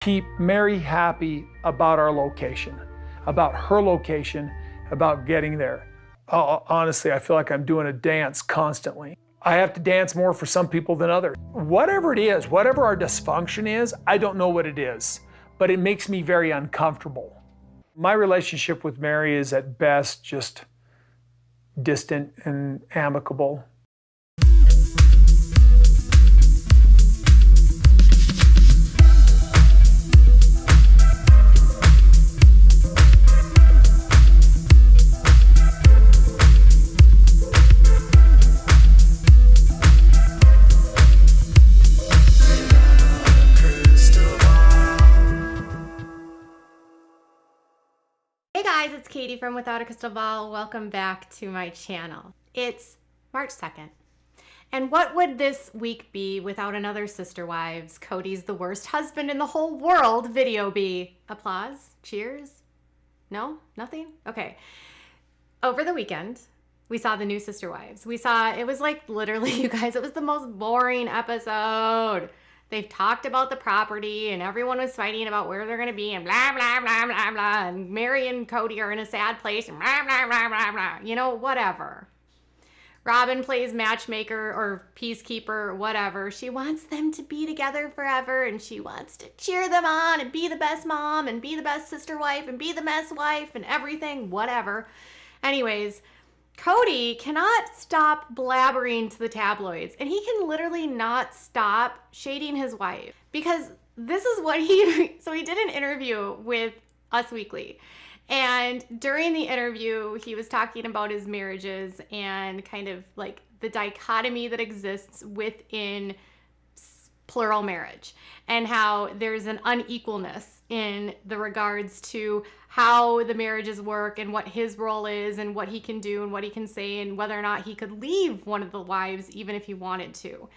Keep Meri happy about our location, about her location, about getting there. Honestly, I feel like I'm doing a dance constantly. I have to dance more for some people than others. Whatever it is, whatever our dysfunction is, I don't know what it is, but it makes me very uncomfortable. My relationship with Meri is at best just distant and amicable. Hey guys, it's Katie from Without a Crystal Ball. Welcome back to my channel. It's March 2nd. And what would this week be without another Sister Wives, Kody's the worst husband in the whole world video be? Applause? Cheers? No? Nothing? Okay. Over the weekend, we saw the new Sister Wives. It was like literally, you guys, it was the most boring episode. They've talked about the property and everyone was fighting about where they're going to be and blah, blah, blah, blah, blah. And Meri and Kody are in a sad place and blah, blah, blah, blah, blah. You know, whatever. Robin plays matchmaker or peacekeeper, whatever. She wants them to be together forever and she wants to cheer them on and be the best mom and be the best sister wife and be the best wife and everything, whatever. Anyways, Kody cannot stop blabbering to the tabloids, and he can literally not stop shading his wife, because this is what he did an interview with Us Weekly, and during the interview he was talking about his marriages and kind of like the dichotomy that exists within plural marriage and how there's an unequalness in the regards to how the marriages work and what his role is and what he can do and what he can say and whether or not he could leave one of the wives even if he wanted to.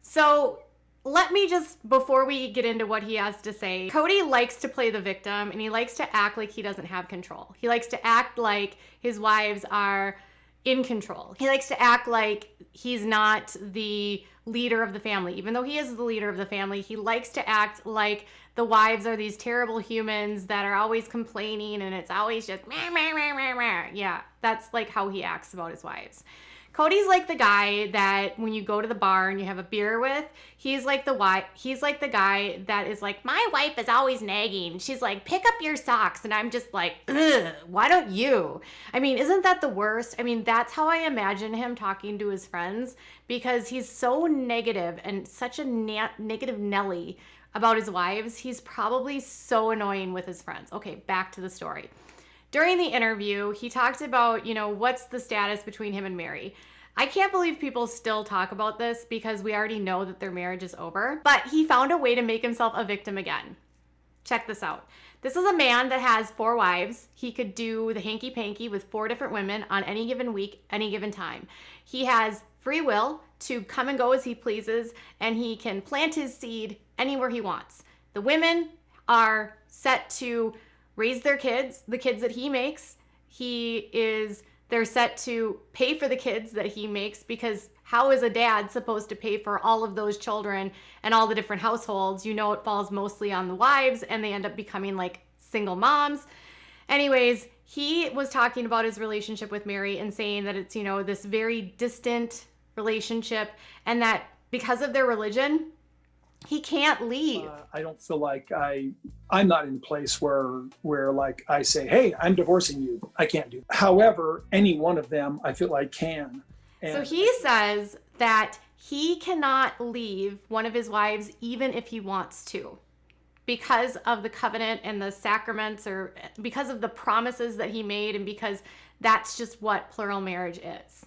So let me just, before we get into what he has to say, Kody likes to play the victim and he likes to act like he doesn't have control. He likes to act like his wives are in control. He likes to act like he's not the leader of the family. Even though he is the leader of the family, he likes to act like the wives are these terrible humans that are always complaining and it's always just meh, meh, meh, meh, meh. Yeah, that's like how he acts about his wives. Kody's like the guy that when you go to the bar and you have a beer with, he's like the guy that is like, my wife is always nagging. She's like, pick up your socks. And I'm just like, ugh, why don't you? I mean, isn't that the worst? I mean, that's how I imagine him talking to his friends, because he's so negative and such a negative Nelly about his wives. He's probably so annoying with his friends. Okay, back to the story. During the interview, he talked about, what's the status between him and Meri. I can't believe people still talk about this because we already know that their marriage is over, but he found a way to make himself a victim again. Check this out. This is a man that has 4 wives. He could do the hanky-panky with 4 different women on any given week, any given time. He has free will to come and go as he pleases, and he can plant his seed anywhere he wants. The women are set to raise their kids, the kids that he makes. They're set to pay for the kids that he makes, because how is a dad supposed to pay for all of those children and all the different households? It falls mostly on the wives and they end up becoming like single moms. Anyways, he was talking about his relationship with Meri and saying that it's, this very distant relationship and that because of their religion, he can't leave. I don't feel like I'm not in a place where like I say, hey, I'm divorcing you. I can't do that. However, any one of them I feel like can. So he says that he cannot leave one of his wives even if he wants to, because of the covenant and the sacraments, or because of the promises that he made, and because that's just what plural marriage is.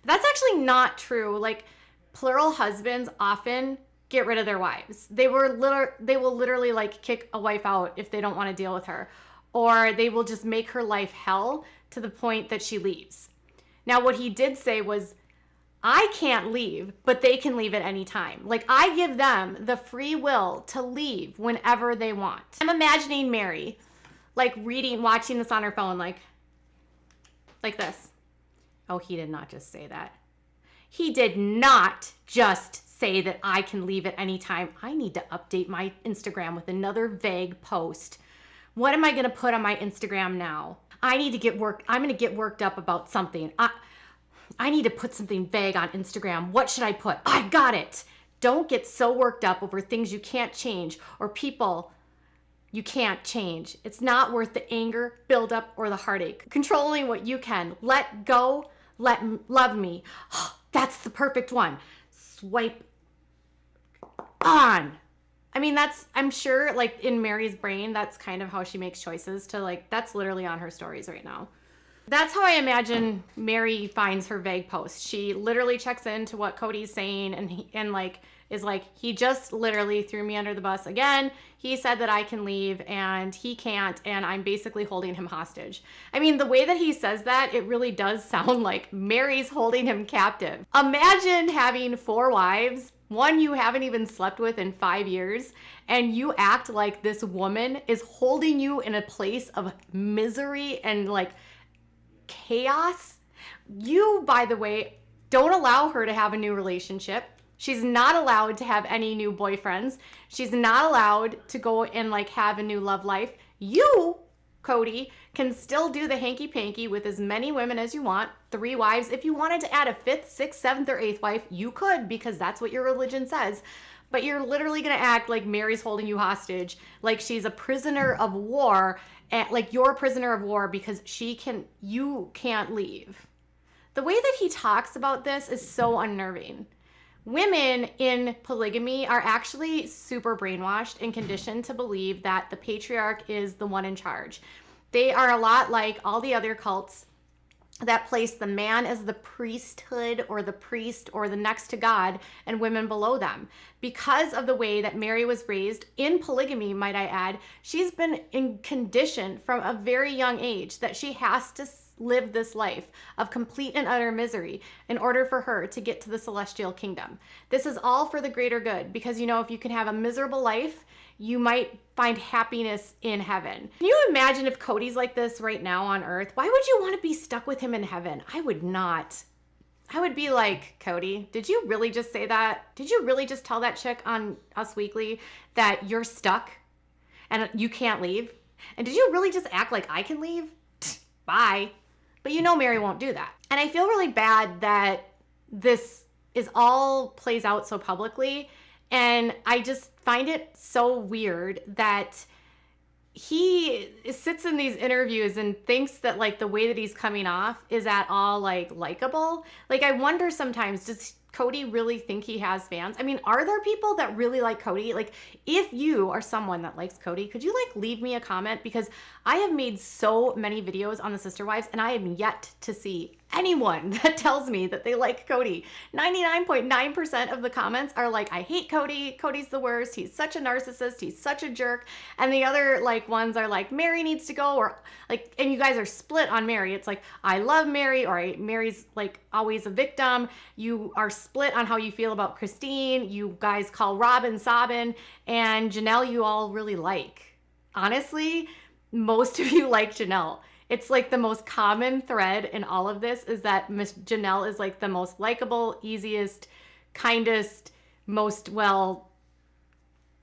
But that's actually not true. Like, plural husbands often get rid of their wives. They will literally like kick a wife out if they don't want to deal with her, or they will just make her life hell to the point that she leaves. Now, what he did say was, I can't leave, but they can leave at any time. Like, I give them the free will to leave whenever they want. I'm imagining Meri like watching this on her phone, like this. Oh, he did not just say that. He did not just say that I can leave at any time. I need to update my Instagram with another vague post. What am I going to put on my Instagram now? I'm going to get worked up about something. I need to put something vague on Instagram. What should I put? I got it. Don't get so worked up over things you can't change or people you can't change. It's not worth the anger, buildup, or the heartache. Control only what you can. Let go. Love me. That's the perfect one. Swipe on. I mean, I'm sure, like, in Meri's brain, that's kind of how she makes choices to, like, that's literally on her stories right now. That's how I imagine Meri finds her vague post. She literally checks into what Kody's saying and is like, he just literally threw me under the bus again. He said that I can leave and he can't, and I'm basically holding him hostage. I mean, the way that he says that, it really does sound like Meri's holding him captive. Imagine having 4 wives, one you haven't even slept with in 5 years, and you act like this woman is holding you in a place of misery and like chaos. You, by the way, don't allow her to have a new relationship. She's not allowed to have any new boyfriends. She's not allowed to go and like have a new love life. You, Kody, can still do the hanky-panky with as many women as you want, 3 wives. If you wanted to add a 5th, 6th, 7th, or 8th wife, you could, because that's what your religion says. But you're literally gonna act like Meri's holding you hostage, like she's a prisoner of war, and like you're a prisoner of war because you can't leave. The way that he talks about this is so unnerving. Women in polygamy are actually super brainwashed and conditioned to believe that the patriarch is the one in charge. They are a lot like all the other cults that place the man as the priesthood or the priest or the next to God and women below them. Because of the way that Meri was raised in polygamy, might I add, she's been conditioned from a very young age that she has to live this life of complete and utter misery in order for her to get to the celestial kingdom. This is all for the greater good, because you know, if you can have a miserable life, you might find happiness in heaven. Can you imagine if Kody's like this right now on earth? Why would you want to be stuck with him in heaven? I would not. I would be like, Kody, did you really just say that? Did you really just tell that chick on Us Weekly that you're stuck and you can't leave? And did you really just act like I can leave? Bye. But you know Meri won't do that. And I feel really bad that this all plays out so publicly. And I just find it so weird that he sits in these interviews and thinks that like the way that he's coming off is at all like likable. Like, I wonder sometimes, does Kody really think he has fans? I mean, are there people that really like Kody? Like, if you are someone that likes Kody, could you like leave me a comment? Because I have made so many videos on the Sister Wives and I am yet to see anyone that tells me that they like Kody. 99.9% of the comments are like, I hate Kody. Kody's the worst. He's such a narcissist. He's such a jerk. And the other like ones are like, Meri needs to go, or like, and you guys are split on Meri. It's like, I love Meri, or Meri's like always a victim. You are split on how you feel about Christine. You guys call Robin Sabin, and Janelle you all really like. Honestly, most of you like Janelle. It's like the most common thread in all of this is that Miss Janelle is like the most likable, easiest, kindest, most, well,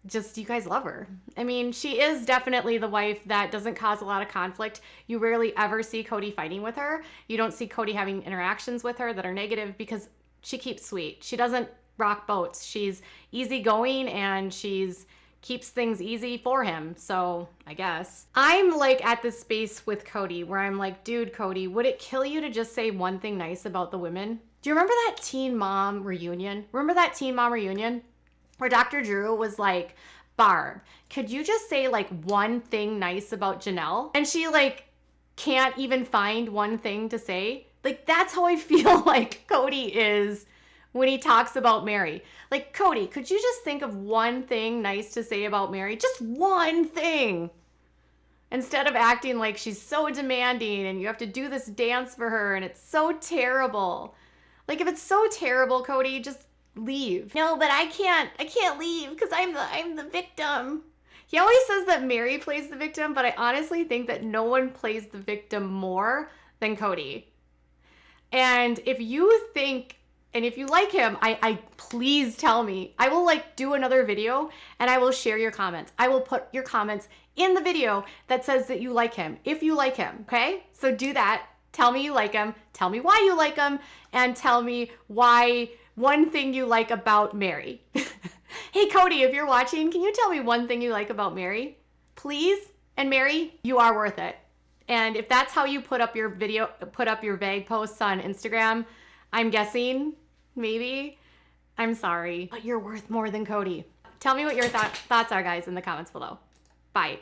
just you guys love her. I mean, she is definitely the wife that doesn't cause a lot of conflict. You rarely ever see Kody fighting with her. You don't see Kody having interactions with her that are negative because she keeps sweet. She doesn't rock boats. She's easygoing and keeps things easy for him. So I guess I'm like at this space with Kody where I'm like, dude, Kody, would it kill you to just say one thing nice about the women? Do you remember that Teen Mom reunion? Where Dr. Drew was like, Barb, could you just say like one thing nice about Janelle? And she like can't even find one thing to say. Like, that's how I feel like Kody is when he talks about Meri. Like, Kody, could you just think of one thing nice to say about Meri? Just one thing. Instead of acting like she's so demanding and you have to do this dance for her and it's so terrible. Like, if it's so terrible, Kody, just leave. No, but I can't leave because I'm the victim. He always says that Meri plays the victim, but I honestly think that no one plays the victim more than Kody. And if you think And if you like him, I please tell me. I will like do another video and I will share your comments. I will put your comments in the video that says that you like him, if you like him, okay? So do that. Tell me you like him. Tell me why you like him. And tell me why one thing you like about Meri. Hey, Kody, if you're watching, can you tell me one thing you like about Meri? Please? And Meri, you are worth it. And if that's how you put up your vague posts on Instagram, I'm guessing, maybe, I'm sorry, but you're worth more than Kody. Tell me what your thoughts are, guys, in the comments below. Bye.